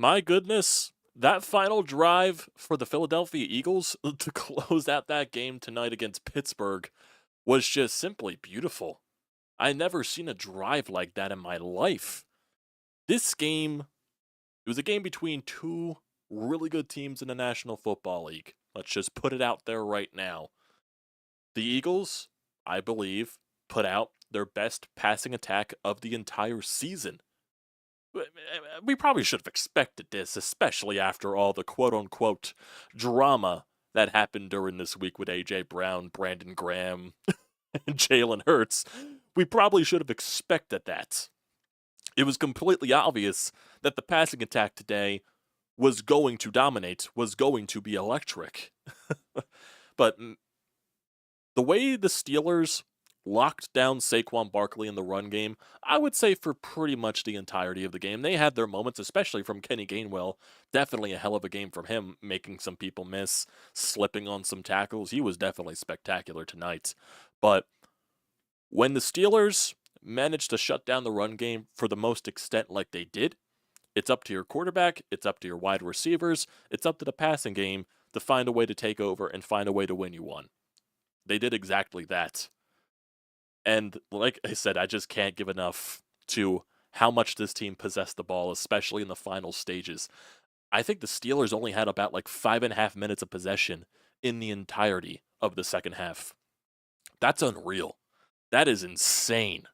My goodness, that final drive for the Philadelphia Eagles to close out that game tonight against Pittsburgh was just simply beautiful. I never seen a drive like that in my life. This game, it was a game between two really good teams in the National Football League. Let's just put it out there right now. The Eagles, I believe, put out their best passing attack of the entire season. We probably should have expected this, especially after all the quote-unquote drama that happened during this week with A.J. Brown, Brandon Graham, and Jalen Hurts. We probably should have expected that. It was completely obvious that the passing attack today was going to dominate, was going to be electric. But the way the Steelers locked down Saquon Barkley in the run game, I would say for pretty much the entirety of the game. They had their moments, especially from Kenny Gainwell. Definitely a hell of a game from him, making some people miss, slipping on some tackles. He was definitely spectacular tonight. But when the Steelers managed to shut down the run game for the most extent like they did, it's up to your quarterback, it's up to your wide receivers, it's up to the passing game to find a way to take over and find a way to win you one. They did exactly that. And like I said, I just can't give enough to how much this team possessed the ball, especially in the final stages. I think the Steelers only had about like 5.5 minutes of possession in the entirety of the second half. That's unreal. That is insane.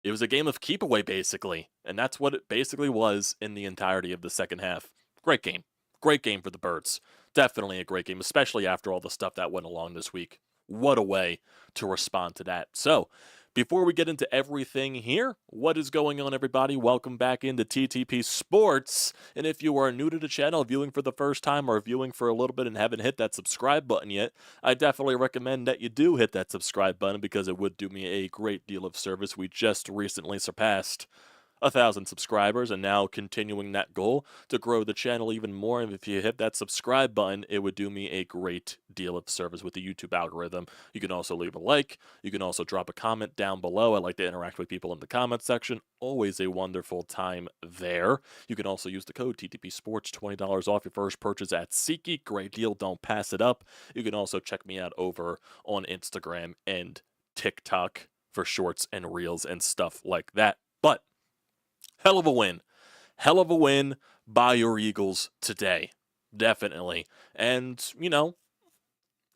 It was a game of keep away, basically, and that's what it basically was in the entirety of the second half. Great game. Great game for the Birds. Definitely a great game, especially after all the stuff that went along this week. What a way to respond to that. So, before we get into everything here, what is going on, everybody? Welcome back into TTP Sports. And if you are new to the channel, viewing for the first time or viewing for a little bit and haven't hit that subscribe button yet, I definitely recommend that you do hit that subscribe button because it would do me a great deal of service. We just recently surpassed 1,000 subscribers and now continuing that goal to grow the channel even more. And if you hit that subscribe button, it would do me a great deal of service with the YouTube algorithm. You can also leave a like. You can also drop a comment down below. I like to interact with people in the comment section. Always a wonderful time there. You can also use the code TTPSPORTS, $20 off your first purchase at SEATGEEK. Great deal. Don't pass it up. You can also check me out over on Instagram and TikTok for shorts and reels and stuff like that. But hell of a win. Hell of a win by your Eagles today. Definitely. And,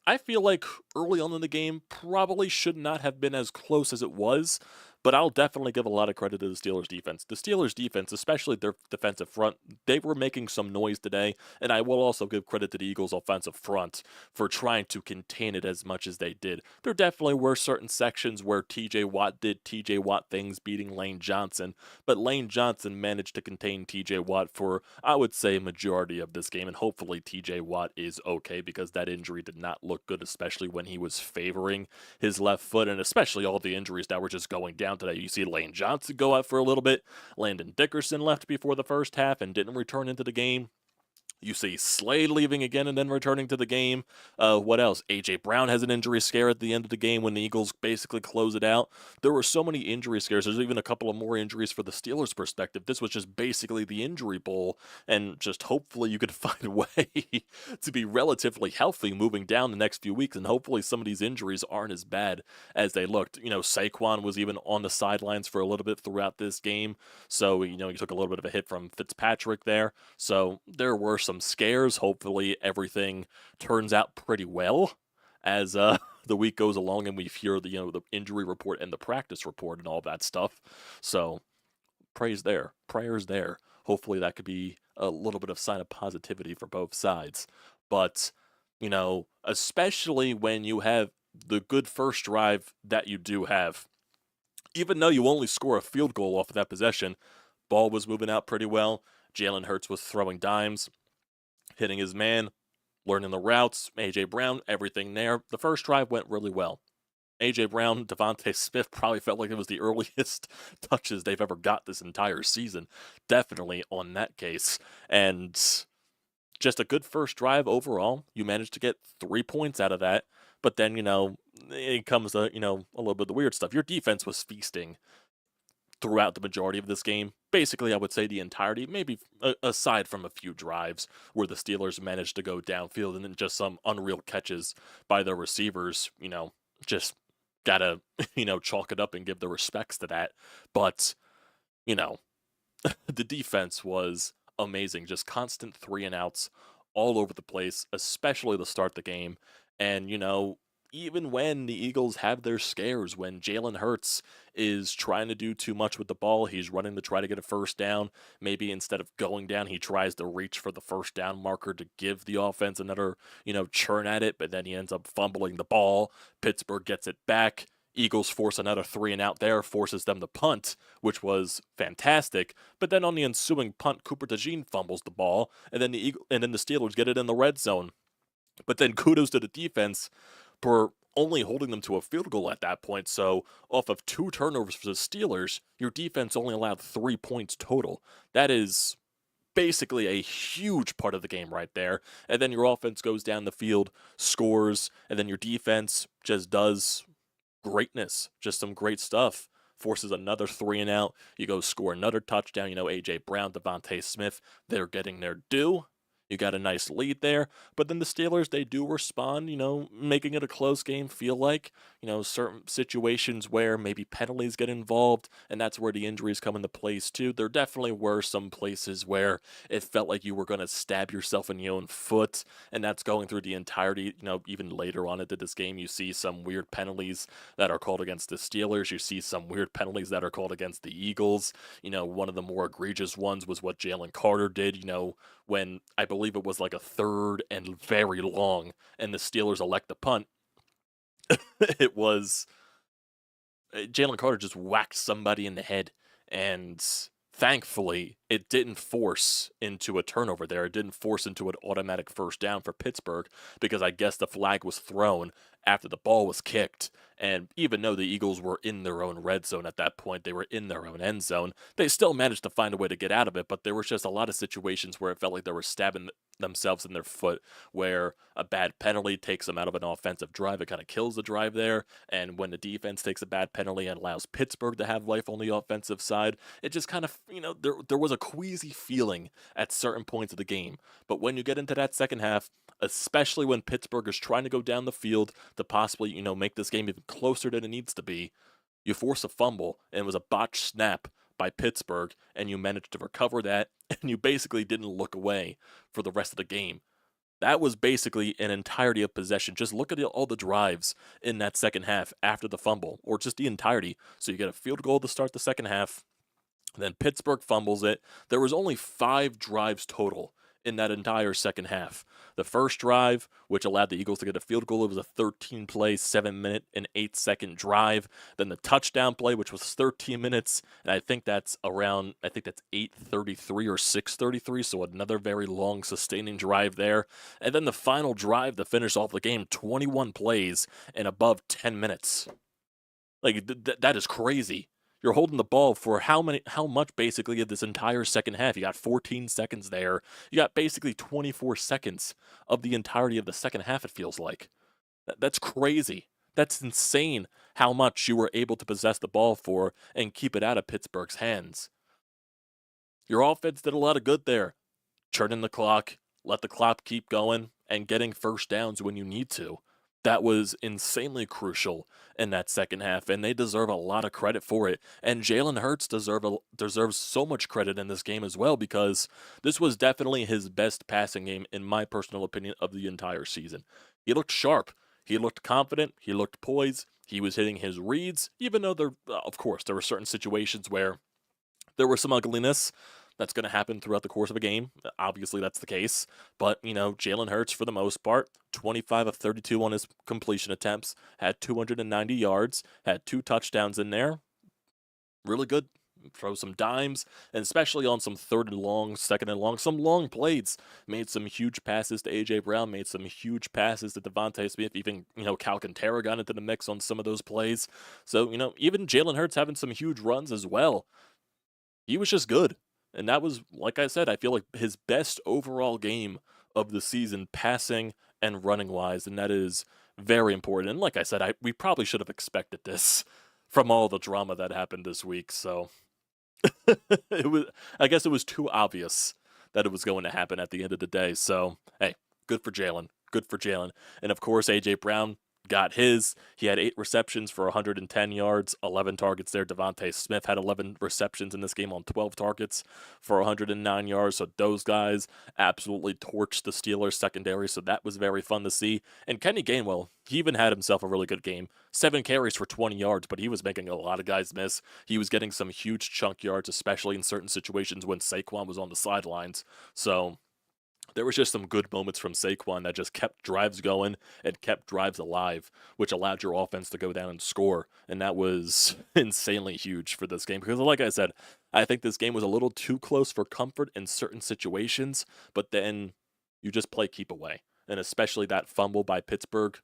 I feel like early on in the game probably should not have been as close as it was, but I'll definitely give a lot of credit to the Steelers' defense. The Steelers' defense, especially their defensive front, they were making some noise today, and I will also give credit to the Eagles' offensive front for trying to contain it as much as they did. There definitely were certain sections where TJ Watt did TJ Watt things, beating Lane Johnson, but Lane Johnson managed to contain TJ Watt for, I would say, a majority of this game, and hopefully TJ Watt is okay because that injury did not look good, especially when he was favoring his left foot, and especially all the injuries that were just going down today. You see Lane Johnson go out for a little bit. Landon Dickerson left before the first half and didn't return into the game. You see Slade leaving again and then returning to the game. What else? A.J. Brown has an injury scare at the end of the game when the Eagles basically close it out. There were so many injury scares. There's even a couple of more injuries for the Steelers' perspective. This was just basically the injury bowl, and just hopefully you could find a way to be relatively healthy moving down the next few weeks, and hopefully some of these injuries aren't as bad as they looked. Saquon was even on the sidelines for a little bit throughout this game, so, he took a little bit of a hit from Fitzpatrick there. So there were some scares. Hopefully everything turns out pretty well as the week goes along and we hear the injury report and the practice report and all that stuff. So prayers there. Hopefully that could be a little bit of sign of positivity for both sides. But especially when you have the good first drive that you do have, even though you only score a field goal off of that possession, ball was moving out pretty well. Jalen Hurts was throwing dimes, hitting his man, learning the routes. A.J. Brown, everything there. The first drive went really well. A.J. Brown, Devontae Smith probably felt like it was the earliest touches they've ever got this entire season. Definitely on that case. And just a good first drive overall. You managed to get 3 points out of that. But then, it comes to, a little bit of the weird stuff. Your defense was feasting throughout the majority of this game. Basically, I would say the entirety, maybe aside from a few drives where the Steelers managed to go downfield and then just some unreal catches by their receivers, just gotta, chalk it up and give the respects to that. But, you know, the defense was amazing, just constant three and outs all over the place, especially to start the game. And, even when the Eagles have their scares, when Jalen Hurts is trying to do too much with the ball, he's running to try to get a first down. Maybe instead of going down, he tries to reach for the first down marker to give the offense another, churn at it, but then he ends up fumbling the ball. Pittsburgh gets it back. Eagles force another three and out there, forces them to punt, which was fantastic. But then on the ensuing punt, Cooper DeJean fumbles the ball, and then the Steelers get it in the red zone. But then kudos to the defense for only holding them to a field goal at that point. So off of 2 turnovers for the Steelers, your defense only allowed 3 points total. That is basically a huge part of the game right there. And then your offense goes down the field, scores, and then your defense just does greatness, just some great stuff. Forces another 3 and out. You go score another touchdown. A.J. Brown, Devontae Smith, they're getting their due. You got a nice lead there, but then the Steelers, they do respond, making it a close game feel like, certain situations where maybe penalties get involved, and that's where the injuries come into place too. There definitely were some places where it felt like you were going to stab yourself in your own foot, and that's going through the entirety, even later on into this game, you see some weird penalties that are called against the Steelers. You see some weird penalties that are called against the Eagles. One of the more egregious ones was what Jalen Carter did, when I believe it was like a 3rd and very long, and the Steelers elect the punt. It was Jalen Carter just whacked somebody in the head, and thankfully it didn't force into a turnover there. It didn't force into an automatic first down for Pittsburgh, because I guess the flag was thrown after the ball was kicked. And even though the Eagles were in their own red zone at that point, they were in their own end zone, they still managed to find a way to get out of it. But there was just a lot of situations where it felt like they were stabbing themselves in their foot, where a bad penalty takes them out of an offensive drive. It kind of kills the drive there. And when the defense takes a bad penalty and allows Pittsburgh to have life on the offensive side, it just kind of, there was a queasy feeling at certain points of the game. But when you get into that second half, especially when Pittsburgh is trying to go down the field to possibly, make this game even closer than it needs to be, you force a fumble, and it was a botched snap by Pittsburgh, and you managed to recover that, and you basically didn't look away for the rest of the game. That was basically an entirety of possession. Just look at all the drives in that second half after the fumble, or just the entirety. So you get a field goal to start the second half, then Pittsburgh fumbles it. There was only 5 drives total in that entire second half. The first drive, which allowed the Eagles to get a field goal, it was a 13-play, 7-minute, and 8-second drive. Then the touchdown play, which was 13 minutes, and I think that's 8:33 or 6:33, so another very long, sustaining drive there. And then the final drive to finish off the game, 21 plays and above 10 minutes. Like, that is crazy. You're holding the ball for how much basically of this entire second half? You got 14 seconds there. You got basically 24 seconds of the entirety of the second half, it feels like. That's crazy. That's insane how much you were able to possess the ball for and keep it out of Pittsburgh's hands. Your offense did a lot of good there. Churning the clock, let the clock keep going, and getting first downs when you need to. That was insanely crucial in that second half, and they deserve a lot of credit for it. And Jalen Hurts deserves so much credit in this game as well, because this was definitely his best passing game, in my personal opinion, of the entire season. He looked sharp. He looked confident. He looked poised. He was hitting his reads, even though of course, there were certain situations where there was some ugliness. That's going to happen throughout the course of a game. Obviously, that's the case. But, Jalen Hurts, for the most part, 25 of 32 on his completion attempts, had 290 yards, had 2 touchdowns in there. Really good. Throw some dimes, and especially on some 3rd and long, 2nd and long, some long plays. Made some huge passes to A.J. Brown, made some huge passes to Devontae Smith. Even, Calcaterra got into the mix on some of those plays. So, even Jalen Hurts having some huge runs as well. He was just good. And that was, like I said, I feel like his best overall game of the season, passing and running-wise, and that is very important. And like I said, we probably should have expected this from all the drama that happened this week, so It was I guess it was too obvious that it was going to happen at the end of the day. So, hey, good for Jalen. Good for Jalen. And of course, AJ Brown got his. He had 8 receptions for 110 yards, 11 targets there. Devontae Smith had 11 receptions in this game on 12 targets for 109 yards. So those guys absolutely torched the Steelers secondary. So that was very fun to see. And Kenny Gainwell, he even had himself a really good game. 7 carries for 20 yards, but he was making a lot of guys miss. He was getting some huge chunk yards, especially in certain situations when Saquon was on the sidelines. So there was just some good moments from Saquon that just kept drives going and kept drives alive, which allowed your offense to go down and score. And that was insanely huge for this game because, like I said, I think this game was a little too close for comfort in certain situations, but then you just play keep away. And especially that fumble by Pittsburgh,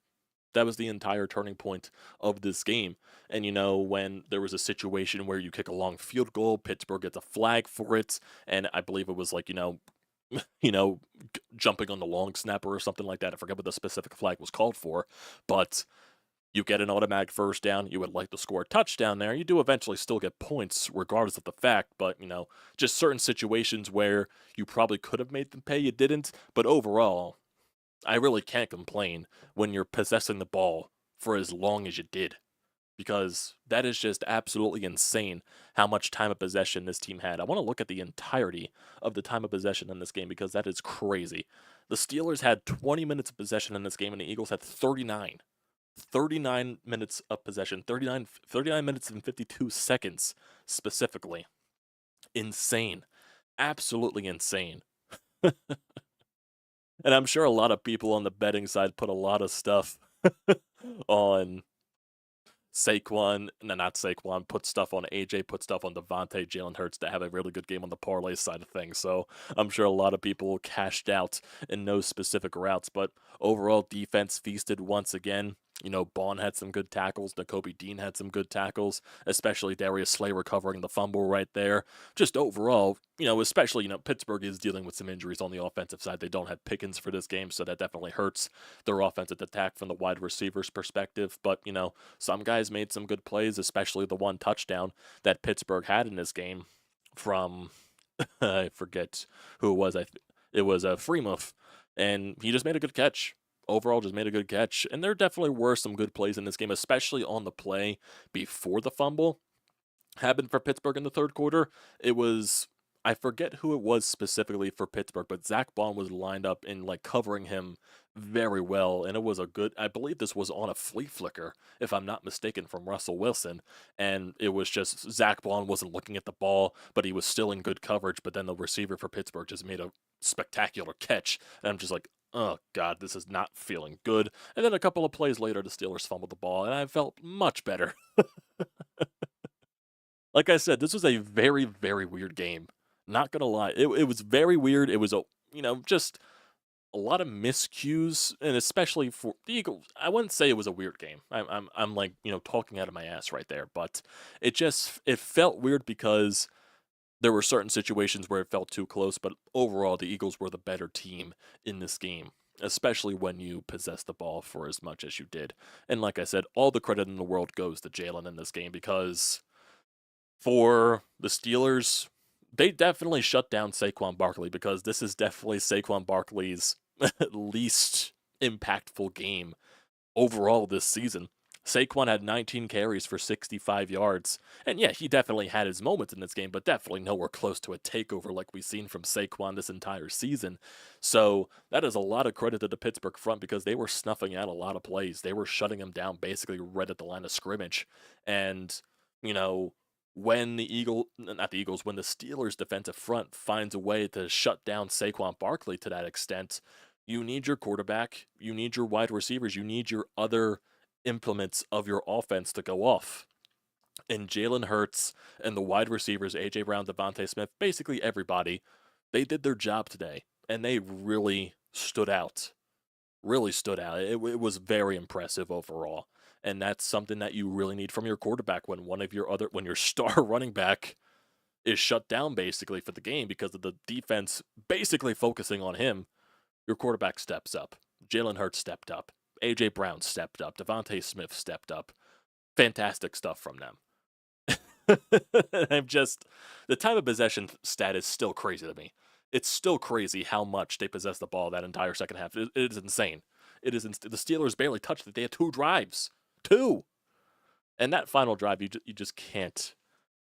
that was the entire turning point of this game. And when there was a situation where you kick a long field goal, Pittsburgh gets a flag for it, and I believe it was like, you know, jumping on the long snapper or something like that. I forget what the specific flag was called for, but you get an automatic first down. You would like to score a touchdown there. You do eventually still get points regardless of the fact, but just certain situations where you probably could have made them pay, you didn't. But overall, I really can't complain when you're possessing the ball for as long as you did, because that is just absolutely insane how much time of possession this team had. I want to look at the entirety of the time of possession in this game because that is crazy. The Steelers had 20 minutes of possession in this game, and the Eagles had 39. 39 minutes of possession, 39 minutes and 52 seconds specifically. Insane. Absolutely insane. And I'm sure a lot of people on the betting side put a lot of stuff on Saquon, no, not Saquon, put stuff on AJ, put stuff on Devontae, Jalen Hurts to have a really good game on the parlay side of things. So I'm sure a lot of people cashed out in those specific routes. But overall, defense feasted once again. Bond had some good tackles. Nakobe Dean had some good tackles, especially Darius Slay recovering the fumble right there. Just overall, especially, Pittsburgh is dealing with some injuries on the offensive side. They don't have Pickens for this game, so that definitely hurts their offensive attack from the wide receivers perspective. But, some guys made some good plays, especially the one touchdown that Pittsburgh had in this game from, I forget who it was. It was Freemuth, and he just made a good catch. Overall, just made a good catch. And there definitely were some good plays in this game, especially on the play before the fumble happened for Pittsburgh in the third quarter. It was, I forget who it was specifically for Pittsburgh, but Zach Bond was lined up and covering him very well. And it was I believe this was on a flea flicker, if I'm not mistaken, from Russell Wilson. And it was just Zach Bond wasn't looking at the ball, but he was still in good coverage. But then the receiver for Pittsburgh just made a spectacular catch. And I'm just like, oh, God, this is not feeling good. And then a couple of plays later, the Steelers fumbled the ball, and I felt much better. Like I said, this was a very, very weird game. Not gonna lie, it was very weird. It was just a lot of miscues, and especially for the Eagles. I wouldn't say it was a weird game. I'm like talking out of my ass right there, but it felt weird because there were certain situations where it felt too close. But overall, the Eagles were the better team in this game, especially when you possess the ball for as much as you did. And like I said, all the credit in the world goes to Jalen in this game because for the Steelers, they definitely shut down Saquon Barkley because this is definitely Saquon Barkley's least impactful game overall this season. Saquon had 19 carries for 65 yards. And yeah, he definitely had his moments in this game, but definitely nowhere close to a takeover like we've seen from Saquon this entire season. So that is a lot of credit to the Pittsburgh front because they were snuffing out a lot of plays. They were shutting him down basically right at the line of scrimmage. And, you know, when not the Eagles, when the Steelers defensive front finds a way to shut down Saquon Barkley to that extent, you need your quarterback, you need your wide receivers, you need your other implements of your offense to go off. And Jalen Hurts and the wide receivers, A.J. Brown, Devontae Smith, basically everybody, they did their job today. And they really stood out. Really stood out. It was very impressive overall. And that's something that you really need from your quarterback when when your star running back is shut down basically for the game because of the defense basically focusing on him. Your quarterback steps up. Jalen Hurts stepped up. A.J. Brown stepped up. Devontae Smith stepped up. Fantastic stuff from them. I'm just the time of possession stat is still crazy to me. It's still crazy how much they possessed the ball that entire second half. It is insane. The Steelers barely touched it. They had 2 drives, 2, and that final drive you just can't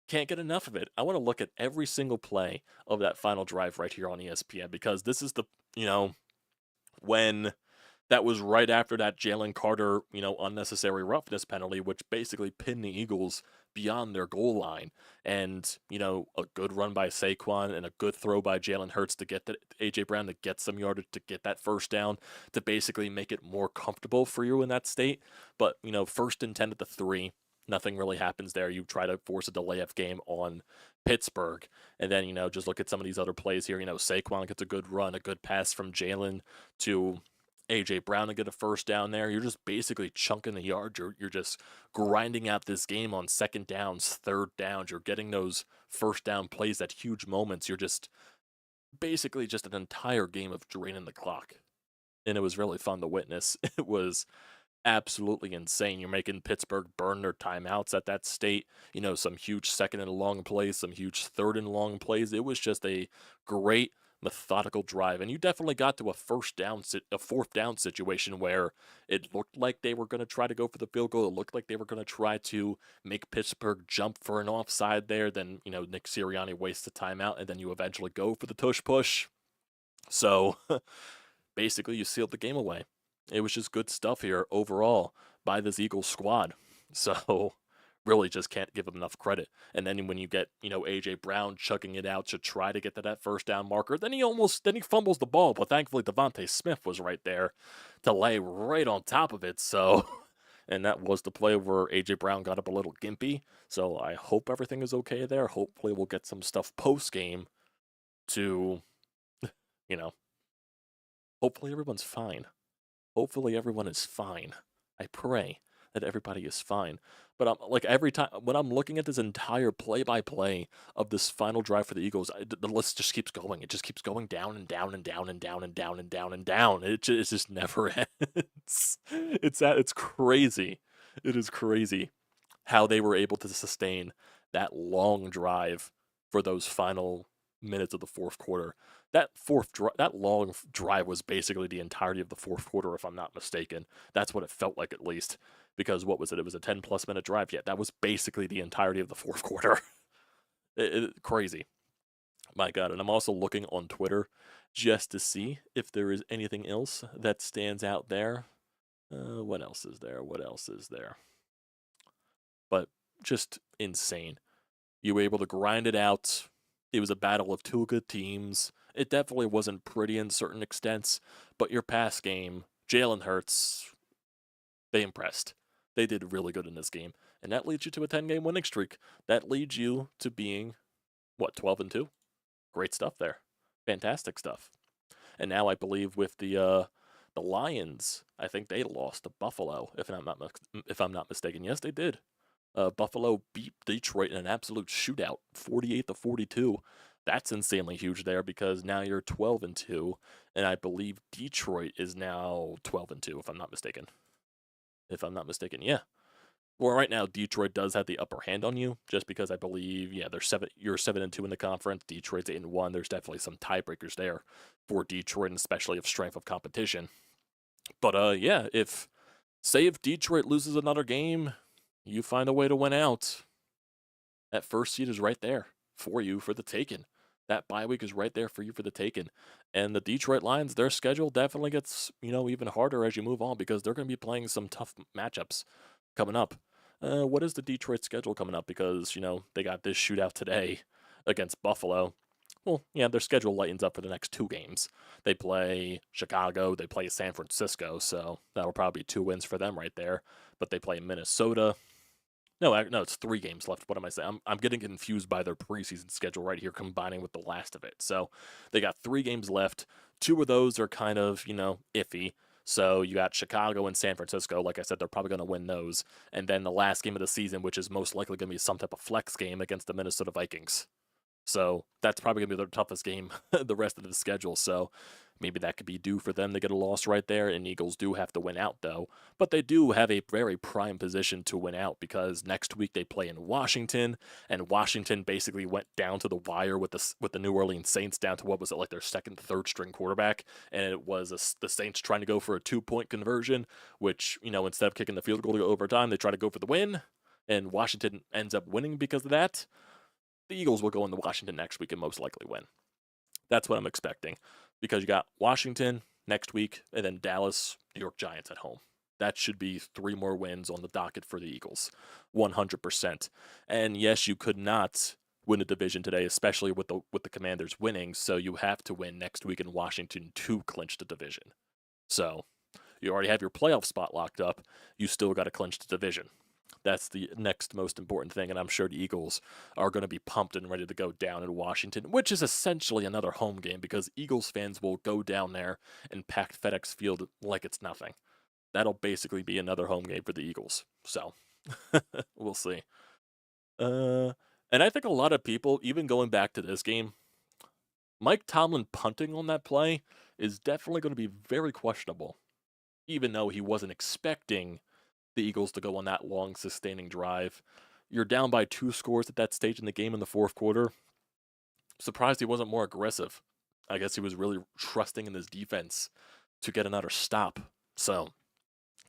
get enough of it. I want to look at every single play of that final drive right here on ESPN because this is the when that was right after that Jalen Carter, unnecessary roughness penalty, which basically pinned the Eagles beyond their goal line. And, a good run by Saquon and a good throw by Jalen Hurts to get A.J. Brown to get some yardage, to get that first down, to basically make it more comfortable for you in that state. But, 1st and 10 at the 3. Nothing really happens there. You try to force a delay of game on Pittsburgh. And then, just look at some of these other plays here. Saquon gets a good run, a good pass from Jalen to A.J. Brown to get a first down there. You're just basically chunking the yard. You're just grinding out this game on second downs, third downs. You're getting those first down plays at huge moments. You're just basically just an entire game of draining the clock. And it was really fun to witness. It was absolutely insane. You're making Pittsburgh burn their timeouts at that state. Some huge second and long plays, some huge third and long plays. It was just a great methodical drive, and you definitely got to a fourth down situation where it looked like they were going to try to go for the field goal. It looked like they were going to try to make Pittsburgh jump for an offside there. Then Nick Sirianni wastes the timeout, and then you eventually go for the tush push. So basically, you sealed the game away. It was just good stuff here overall by this Eagles squad. So really just can't give him enough credit. And then when you get, A.J. Brown chucking it out to try to get to that first down marker, then he fumbles the ball. But thankfully, Devontae Smith was right there to lay right on top of it. So, and that was the play where A.J. Brown got up a little gimpy. So I hope everything is okay there. Hopefully we'll get some stuff post-game to, hopefully everyone's fine. Hopefully everyone is fine. I pray that everybody is fine. But every time when I'm looking at this entire play-by-play of this final drive for the Eagles, the list just keeps going. It just keeps going down and down and down and down and down and down and down. It just never ends. It's crazy. It is crazy how they were able to sustain that long drive for those final minutes of the fourth quarter. That long drive was basically the entirety of the fourth quarter, if I'm not mistaken. That's what it felt like, at least. Because what was it? It was a 10-plus minute drive. Yeah, that was basically the entirety of the fourth quarter. Crazy. My God. And I'm also looking on Twitter just to see if there is anything else that stands out there. What else is there? But just insane. You were able to grind it out. It was a battle of 2 good teams. It definitely wasn't pretty in certain extents, but your pass game, Jalen Hurts, they impressed. They did really good in this game, and that leads you to a 10-game winning streak. That leads you to being, 12-2? Great stuff there. Fantastic stuff. And now I believe with the Lions, I think they lost to Buffalo, if I'm not mistaken. Yes, they did. Buffalo beat Detroit in an absolute shootout, 48-42. That's insanely huge there because now you're 12-2, and I believe Detroit is now 12-2, if I'm not mistaken. Yeah. Well, right now Detroit does have the upper hand on you, just because I believe, you're 7-2 in the conference. Detroit's 8-1. There's definitely some tiebreakers there for Detroit, and especially of strength of competition. But if Detroit loses another game, you find a way to win out. That first seed is right there for you for the taking. That bye week is right there for you for the taking. And the Detroit Lions, their schedule definitely gets, even harder as you move on because they're going to be playing some tough matchups coming up. What is the Detroit schedule coming up? Because, they got this shootout today against Buffalo. Well, yeah, their schedule lightens up for the next 2 games. They play Chicago, they play San Francisco, so that'll probably be 2 wins for them right there. But they play Minnesota. No, it's 3 games left. What am I saying? I'm getting confused by their preseason schedule right here, combining with the last of it. So they got 3 games left. 2 of those are kind of, iffy. So you got Chicago and San Francisco. Like I said, they're probably going to win those. And then the last game of the season, which is most likely going to be some type of flex game against the Minnesota Vikings. So that's probably going to be their toughest game the rest of the schedule. So Maybe that could be due for them to get a loss right there, and Eagles do have to win out, though. But they do have a very prime position to win out because next week they play in Washington, and Washington basically went down to the wire with the New Orleans Saints down to, what was it, like their second, third string quarterback, and it was the Saints trying to go for a 2-point conversion, which, instead of kicking the field goal to go overtime, they try to go for the win, and Washington ends up winning because of that. The Eagles will go into Washington next week and most likely win. That's what I'm expecting, because you got Washington next week and then Dallas, New York Giants at home. That should be 3 more wins on the docket for the Eagles, 100%. And yes, you could not win a division today, especially with the Commanders winning, so you have to win next week in Washington to clinch the division. So you already have your playoff spot locked up. You still got to clinch the division. That's the next most important thing, and I'm sure the Eagles are going to be pumped and ready to go down in Washington, which is essentially another home game because Eagles fans will go down there and pack FedEx Field like it's nothing. That'll basically be another home game for the Eagles. So, we'll see. And I think a lot of people, even going back to this game, Mike Tomlin punting on that play is definitely going to be very questionable, even though he wasn't expecting the Eagles to go on that long, sustaining drive. You're down by 2 scores at that stage in the game in the fourth quarter. Surprised he wasn't more aggressive. I guess he was really trusting in his defense to get another stop. So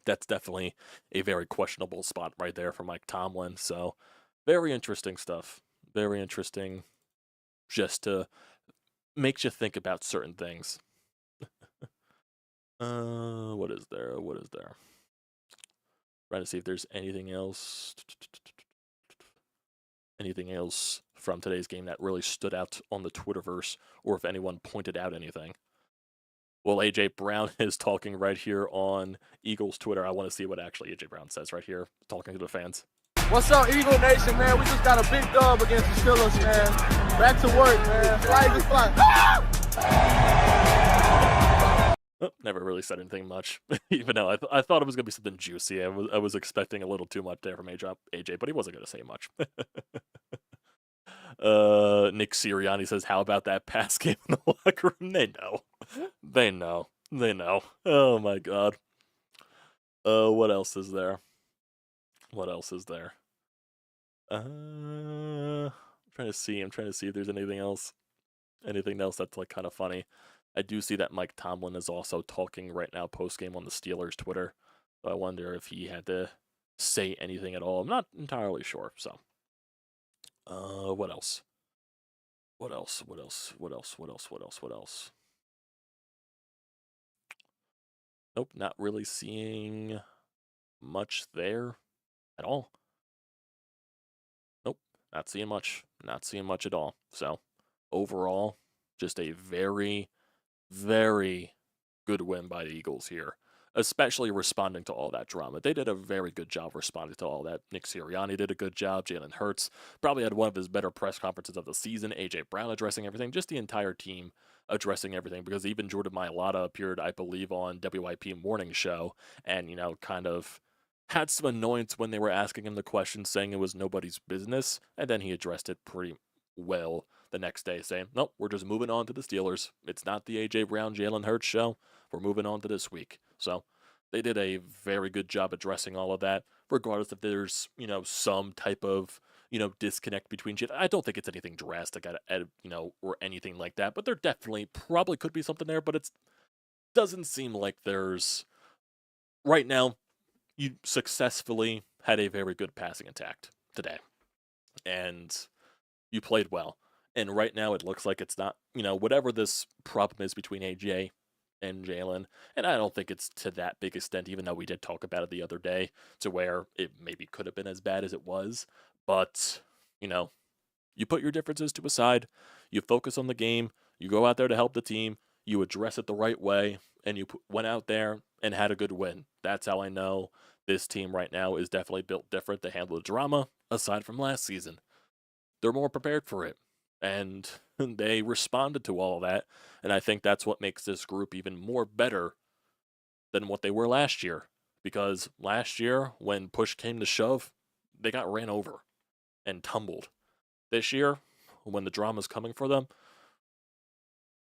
that's definitely a very questionable spot right there for Mike Tomlin. So very interesting stuff. Very interesting, just to makes you think about certain things. What is there? Trying to see if there's anything else. Anything else from today's game that really stood out on the Twitterverse, or if anyone pointed out anything. Well, AJ Brown is talking right here on Eagles Twitter. I want to see what actually AJ Brown says right here, talking to the fans. What's up, Eagle Nation, man? We just got a big dub against the Steelers, man. Back to work, man. Flag is fly. Oh, never really said anything much, even though I thought it was going to be something juicy. I was expecting a little too much there from AJ, but he wasn't going to say much. Nick Sirianni says, how about that pass game in the locker room? They know. Oh my god. What else is there? I'm trying to see if there's anything else that's like kind of funny. I do see that Mike Tomlin is also talking right now post-game on the Steelers Twitter. So I wonder if he had to say anything at all. I'm not entirely sure. So, what else? Nope, not really seeing much there at all. Nope, not seeing much at all. So, overall, just a very, very good win by the Eagles here, especially responding to all that drama. They did a very good job responding to all that. Nick Sirianni did a good job. Jalen Hurts probably had one of his better press conferences of the season. AJ Brown addressing everything. Just the entire team addressing everything, because even Jordan Mailata appeared, I believe, on WIP Morning Show and, kind of had some annoyance when they were asking him the question, saying it was nobody's business, and then he addressed it pretty well the next day, saying, nope, we're just moving on to the Steelers. It's not the A.J. Brown, Jalen Hurts show. We're moving on to this week. So they did a very good job addressing all of that, regardless if there's, some type of, disconnect between shit. I don't think it's anything drastic, or anything like that, but there definitely probably could be something there, but it doesn't seem like there's, right now, you successfully had a very good passing attack today, and you played well. And right now it looks like it's not, whatever this problem is between AJ and Jalen, and I don't think it's to that big extent, even though we did talk about it the other day, to where it maybe could have been as bad as it was. But, you put your differences to a side, you focus on the game, you go out there to help the team, you address it the right way, and you went out there and had a good win. That's how I know this team right now is definitely built different to handle the drama, aside from last season. They're more prepared for it, and they responded to all of that, and I think that's what makes this group even more better than what they were last year, because last year, when push came to shove, they got ran over and tumbled. This year, when the drama's coming for them,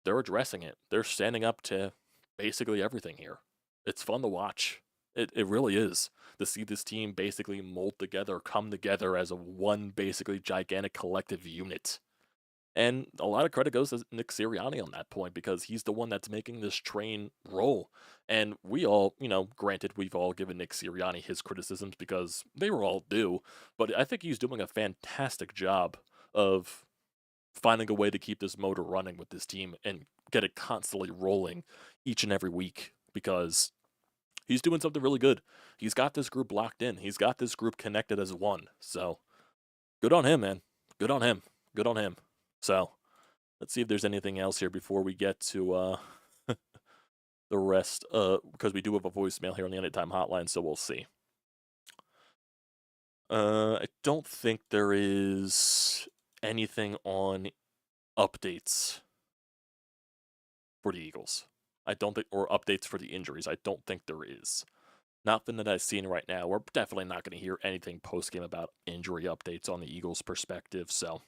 they're addressing it. They're standing up to basically everything here. It's fun to watch. It really is to see this team basically mold together, come together as a one basically gigantic collective unit. And a lot of credit goes to Nick Sirianni on that point because he's the one that's making this train roll. And we all, granted, we've all given Nick Sirianni his criticisms because they were all due, but I think he's doing a fantastic job of finding a way to keep this motor running with this team and get it constantly rolling each and every week because he's doing something really good. He's got this group locked in. He's got this group connected as one. So good on him, man. Good on him. Good on him. So let's see if there's anything else here before we get to the rest, because we do have a voicemail here on the Anytime Hotline, so we'll see. I don't think there is anything on updates for the Eagles. I don't think, or updates for the injuries. I don't think there is. Nothing that I've seen right now. We're definitely not going to hear anything post-game about injury updates on the Eagles' perspective, so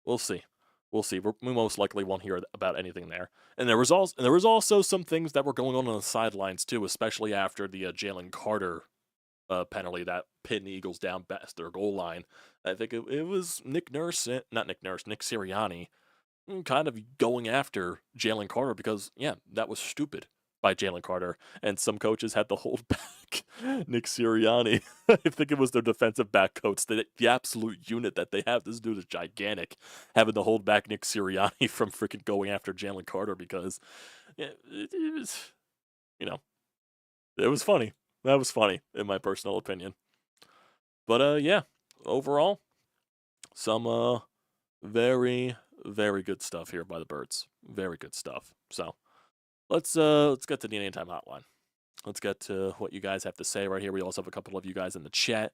we'll see. We'll see. We most likely won't hear about anything there. And there was also some things that were going on the sidelines too, especially after the Jalen Carter penalty that pinned the Eagles down past their goal line. I think it was Nick Sirianni, kind of going after Jalen Carter because, yeah, that was stupid by Jalen Carter. And some coaches had to hold back Nick Sirianni. I think it was their defensive back coach, the absolute unit that they have. This dude is gigantic, having to hold back Nick Sirianni from freaking going after Jalen Carter because it was, it was funny. That was funny, in my personal opinion. But, yeah, overall, some very, very good stuff here by the Birds. Very good stuff. So let's get to the Anytime Hotline. Let's get to what you guys have to say right here. We also have a couple of you guys in the chat,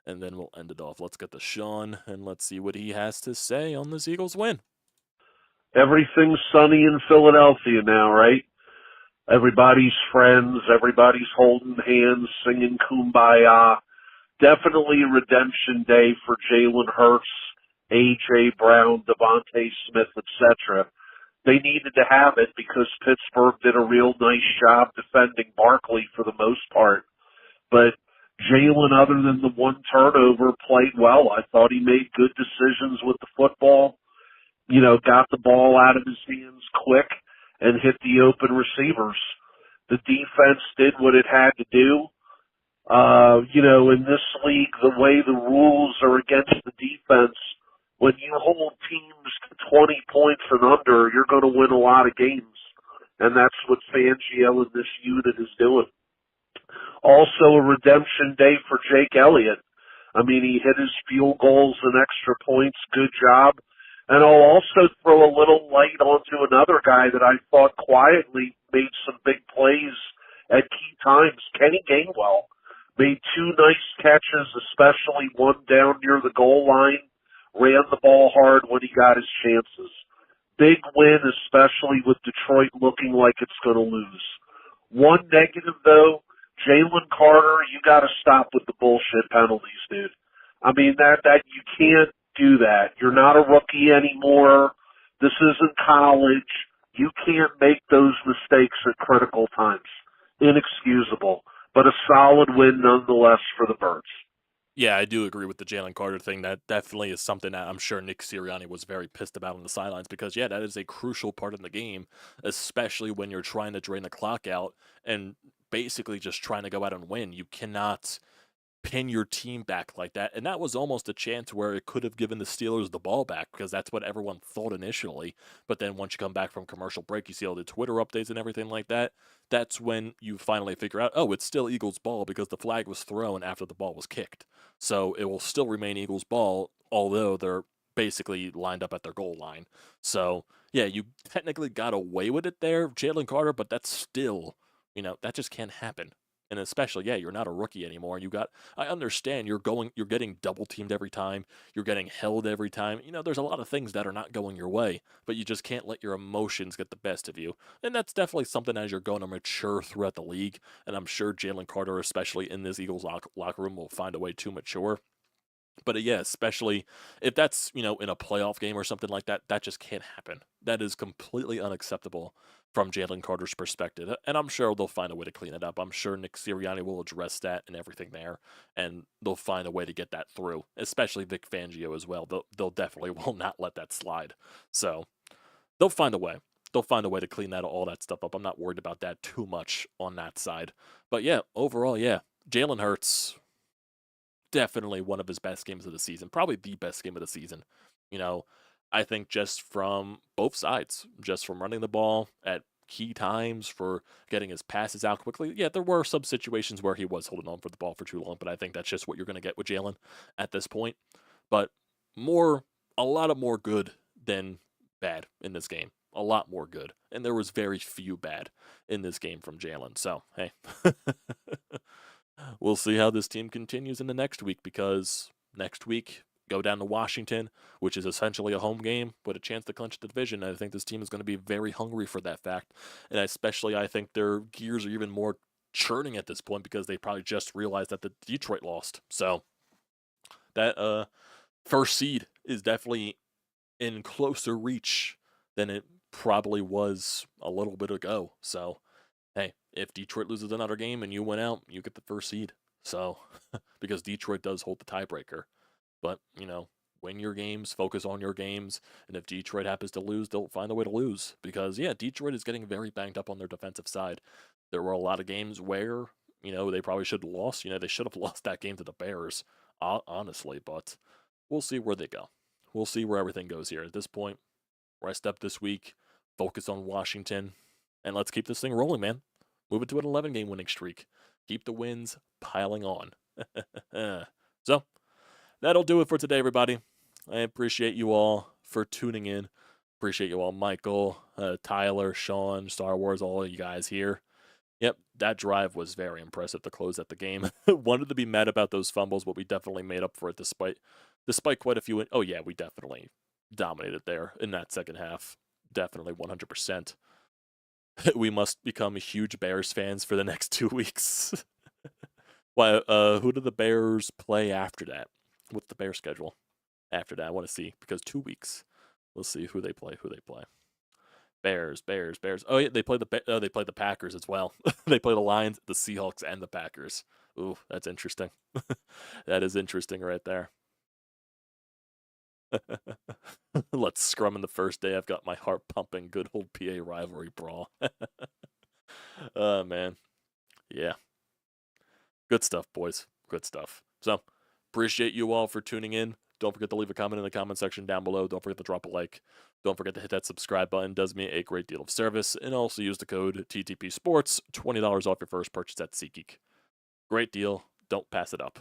and then we'll end it off. Let's get to Sean, and let's see what he has to say on this Eagles win. Everything's sunny in Philadelphia now, right? Everybody's friends, everybody's holding hands, singing Kumbaya. Definitely redemption day for Jalen Hurts, A.J. Brown, Devontae Smith, etc. They needed to have it because Pittsburgh did a real nice job defending Barkley for the most part. But Jalen, other than the one turnover, played well. I thought he made good decisions with the football, got the ball out of his hands quick and hit the open receivers. The defense did what it had to do. In this league, the way the rules are against the defense, when you hold teams to 20 points and under, you're going to win a lot of games. And that's what Fangio and this unit is doing. Also a redemption day for Jake Elliott. I mean, he hit his field goals and extra points. Good job. And I'll also throw a little light onto another guy that I thought quietly made some big plays at key times. Kenny Gainwell made two nice catches, especially one down near the goal line. Ran the ball hard when he got his chances. Big win, especially with Detroit looking like it's going to lose. One negative, though, Jalen Carter, you got to stop with the bullshit penalties, dude. I mean, that you can't do that. You're not a rookie anymore. This isn't college. You can't make those mistakes at critical times. Inexcusable. But a solid win nonetheless for the Birds. Yeah, I do agree with the Jalen Carter thing. That definitely is something that I'm sure Nick Sirianni was very pissed about on the sidelines because, yeah, that is a crucial part of the game, especially when you're trying to drain the clock out and basically just trying to go out and win. You cannot pin your team back like that. And that was almost a chance where it could have given the Steelers the ball back because that's what everyone thought initially. But then once you come back from commercial break, you see all the Twitter updates and everything like that. That's when you finally figure out, oh, it's still Eagles ball because the flag was thrown after the ball was kicked. So it will still remain Eagles ball, although they're basically lined up at their goal line. So, yeah, you technically got away with it there, Jalen Carter, but that's still, that just can't happen. And especially, yeah, you're not a rookie anymore. I understand you're getting double teamed every time. You're getting held every time. There's a lot of things that are not going your way, but you just can't let your emotions get the best of you. And that's definitely something as you're going to mature throughout the league. And I'm sure Jalen Carter, especially in this Eagles locker room, will find a way to mature. But yeah, especially if that's, in a playoff game or something like that, that just can't happen. That is completely unacceptable from Jalen Carter's perspective. And I'm sure they'll find a way to clean it up. I'm sure Nick Sirianni will address that and everything there, and they'll find a way to get that through, especially Vic Fangio as well. They'll definitely will not let that slide. So they'll find a way. They'll find a way to clean that all that stuff up. I'm not worried about that too much on that side. But yeah, overall, yeah, Jalen Hurts, definitely one of his best games of the season, probably the best game of the season. You know, I think just from both sides, just from running the ball at key times, for getting his passes out quickly. Yeah, there were some situations where he was holding on for the ball for too long, but I think that's just what you're going to get with Jalen at this point. But a lot of more good than bad in this game. A lot more good. And there was very few bad in this game from Jalen. So, hey. We'll see how this team continues in the next week, because next week go down to Washington, which is essentially a home game with a chance to clinch the division. And I think this team is going to be very hungry for that fact. And especially, I think their gears are even more churning at this point because they probably just realized that the Detroit lost. So that first seed is definitely in closer reach than it probably was a little bit ago. So hey, if Detroit loses another game and you win out, you get the first seed. So, because Detroit does hold the tiebreaker. But, win your games, focus on your games, and if Detroit happens to lose, they'll find a way to lose. Because, yeah, Detroit is getting very banged up on their defensive side. There were a lot of games where, they probably should have lost. They should have lost that game to the Bears, honestly. But we'll see where they go. We'll see where everything goes here. At this point, rest up this week, focus on Washington, and let's keep this thing rolling, man. Move it to an 11-game winning streak. Keep the wins piling on. So, that'll do it for today, everybody. I appreciate you all for tuning in. Appreciate you all, Michael, Tyler, Sean, Star Wars, all of you guys here. Yep, that drive was very impressive to close out the game. Wanted to be mad about those fumbles, but we definitely made up for it despite quite a few. Oh, yeah, we definitely dominated there in that second half. Definitely 100%. We must become huge Bears fans for the next 2 weeks. Why? Who do the Bears play after that? What's the Bears schedule after that? I want to see, because 2 weeks. We'll see who they play. Bears. Oh yeah, they play the Packers as well. They play the Lions, the Seahawks, and the Packers. Ooh, that's interesting. That is interesting right there. Let's scrum in the first day. I've got my heart pumping. Good old PA rivalry brawl. Oh, man. Yeah. Good stuff, boys. Good stuff. So, appreciate you all for tuning in. Don't forget to leave a comment in the comment section down below. Don't forget to drop a like. Don't forget to hit that subscribe button. It does me a great deal of service. And also use the code TTPSPORTS, $20 off your first purchase at SEATGEEK. Great deal. Don't pass it up.